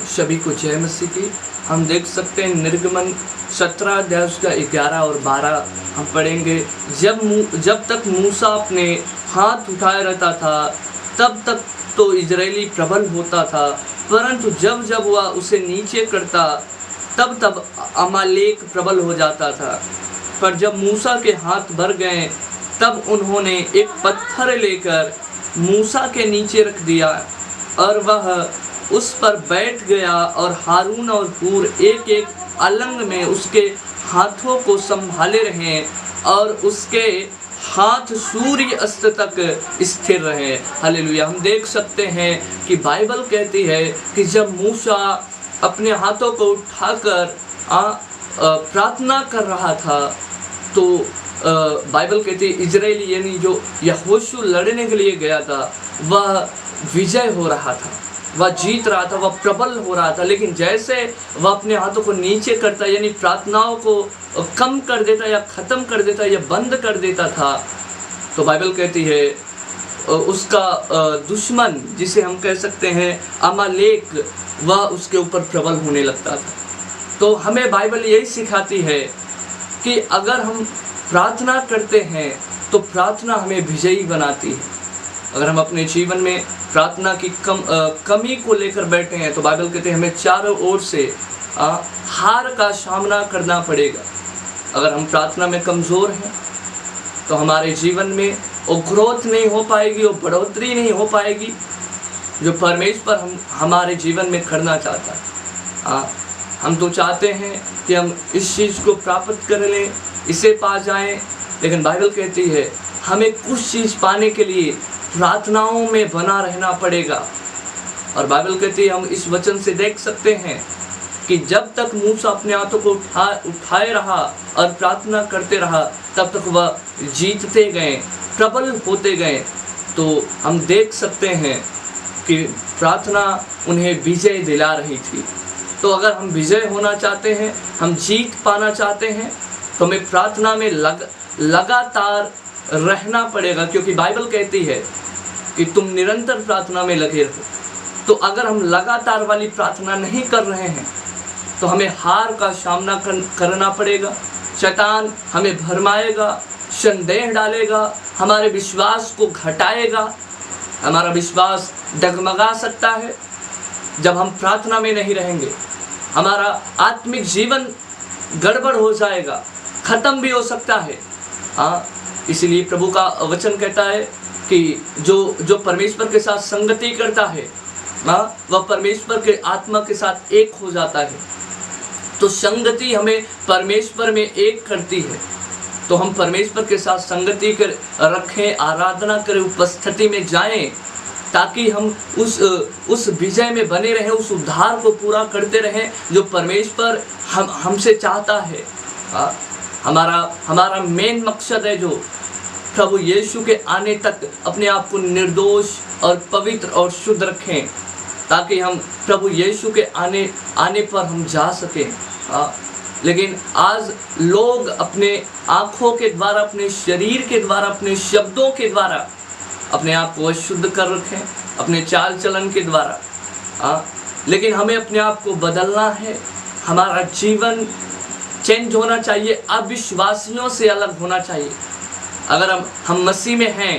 सभी को जय मसीह की। हम देख सकते हैं निर्गमन 17 अध्याय उसका 11 और 12 हम पढ़ेंगे। जब तक मूसा अपने हाथ उठाए रहता था तब तक तो इजरायली प्रबल होता था, परंतु जब जब वह उसे नीचे करता तब तब अमालेक प्रबल हो जाता था। पर जब मूसा के हाथ भर गए तब उन्होंने एक पत्थर लेकर मूसा के नीचे रख दिया और वह उस पर बैठ गया, और हारून और हूर एक एक अलंग में उसके हाथों को संभाले रहे और उसके हाथ सूर्य अस्त तक स्थिर रहे। हालेलुया। हम देख सकते हैं कि बाइबल कहती है कि जब मूसा अपने हाथों को उठाकर प्रार्थना कर रहा था तो बाइबल कहती है इजरायली यानी जो यहोशू लड़ने के लिए गया था वह विजय हो रहा था, वह जीत रहा था, वह प्रबल हो रहा था। लेकिन जैसे वह अपने हाथों को नीचे करता यानी प्रार्थनाओं को कम कर देता या ख़त्म कर देता या बंद कर देता था, तो बाइबल कहती है उसका दुश्मन जिसे हम कह सकते हैं अमालेक, वह उसके ऊपर प्रबल होने लगता था। तो हमें बाइबल यही सिखाती है कि अगर हम प्रार्थना करते हैं तो प्रार्थना हमें विजयी बनाती है। अगर हम अपने जीवन में प्रार्थना की कमी को लेकर बैठे हैं तो बाइबल कहते हैं हमें चारों ओर से हार का सामना करना पड़ेगा। अगर हम प्रार्थना में कमज़ोर हैं तो हमारे जीवन में वो ग्रोथ नहीं हो पाएगी, वो बढ़ोतरी नहीं हो पाएगी जो परमेश्वर हमारे जीवन में करना चाहता है। हम तो चाहते हैं कि हम इस चीज़ को प्राप्त कर लें, इसे पा जाएं, लेकिन बाइबल कहती है हमें कुछ चीज़ पाने के लिए प्रार्थनाओं में बना रहना पड़ेगा। और बाइबल कहती है हम इस वचन से देख सकते हैं कि जब तक मूसा अपने हाथों को उठाए रहा और प्रार्थना करते रहा तब तक वह जीतते गए, प्रबल होते गए। तो हम देख सकते हैं कि प्रार्थना उन्हें विजय दिला रही थी। तो अगर हम विजय होना चाहते हैं, हम जीत पाना चाहते हैं, तो हमें प्रार्थना में लगातार रहना पड़ेगा, क्योंकि बाइबल कहती है कि तुम निरंतर प्रार्थना में लगे रहो। तो अगर हम लगातार वाली प्रार्थना नहीं कर रहे हैं तो हमें हार का सामना करना पड़ेगा। शैतान हमें भरमाएगा, संदेह डालेगा, हमारे विश्वास को घटाएगा, हमारा विश्वास डगमगा सकता है जब हम प्रार्थना में नहीं रहेंगे। हमारा आत्मिक जीवन गड़बड़ हो जाएगा, ख़त्म भी हो सकता है। इसलिए प्रभु का वचन कहता है कि जो परमेश्वर के साथ संगति करता है वह परमेश्वर के आत्मा के साथ एक हो जाता है। तो संगति हमें परमेश्वर में एक करती है। तो हम परमेश्वर के साथ संगति कर रखें, आराधना करें, उपस्थिति में जाएं, ताकि हम उस विजय में बने रहें, उस उद्धार को पूरा करते रहें जो परमेश्वर हमसे चाहता है। हमारा मेन मकसद है जो प्रभु यीशु के आने तक अपने आप को निर्दोष और पवित्र और शुद्ध रखें, ताकि हम प्रभु यीशु के आने पर हम जा सकें। लेकिन आज लोग अपने आँखों के द्वारा, अपने शरीर के द्वारा, अपने शब्दों के द्वारा अपने आप को अशुद्ध कर रखें, अपने चाल चलन के द्वारा। लेकिन हमें अपने आप को बदलना है, हमारा जीवन चेंज होना चाहिए, अविश्वासियों से अलग होना चाहिए। अगर हम मसीह में हैं